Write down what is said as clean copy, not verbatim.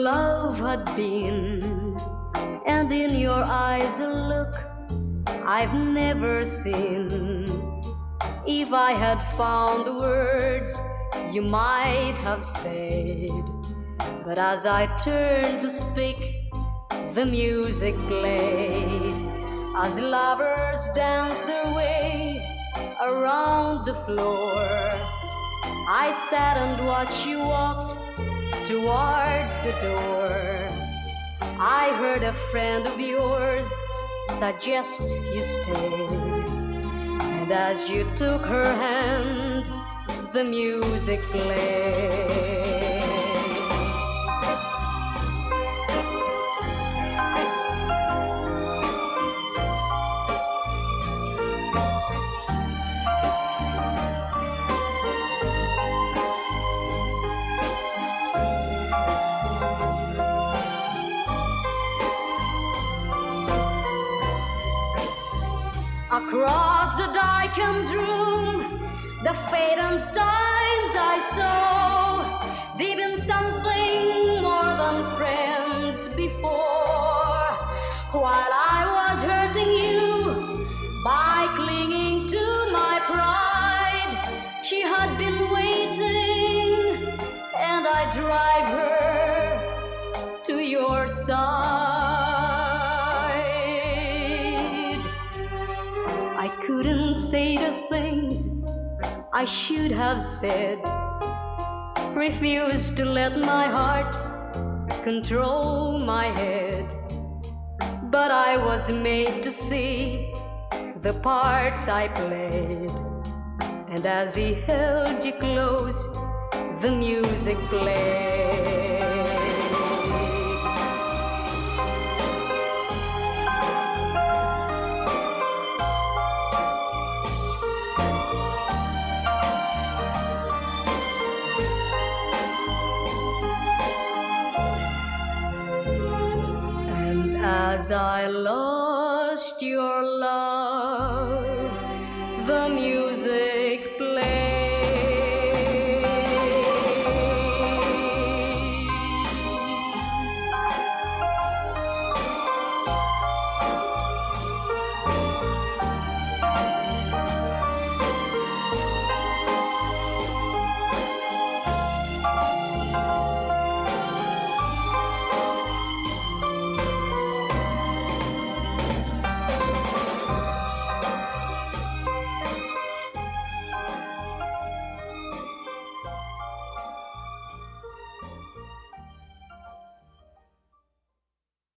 love had been, and in your eyes a look I've never seen. If I had found the words, you might have stayed. But as I turned to speak, the music played. As lovers danced their way around the floor, I sat and watched you walked towards the door. I heard a friend of yours suggest you stay, and as you took her hand, the music played. Across the darkened room, the fate and signs I saw, deep in something more than friends before. While I was hurting you by clinging to my pride, she had been waiting, and I drive her to your side. I couldn't say the things I should have said, refused to let my heart control my head. But I was made to see the parts I played, and as he held you close, the music played. As I lost your love,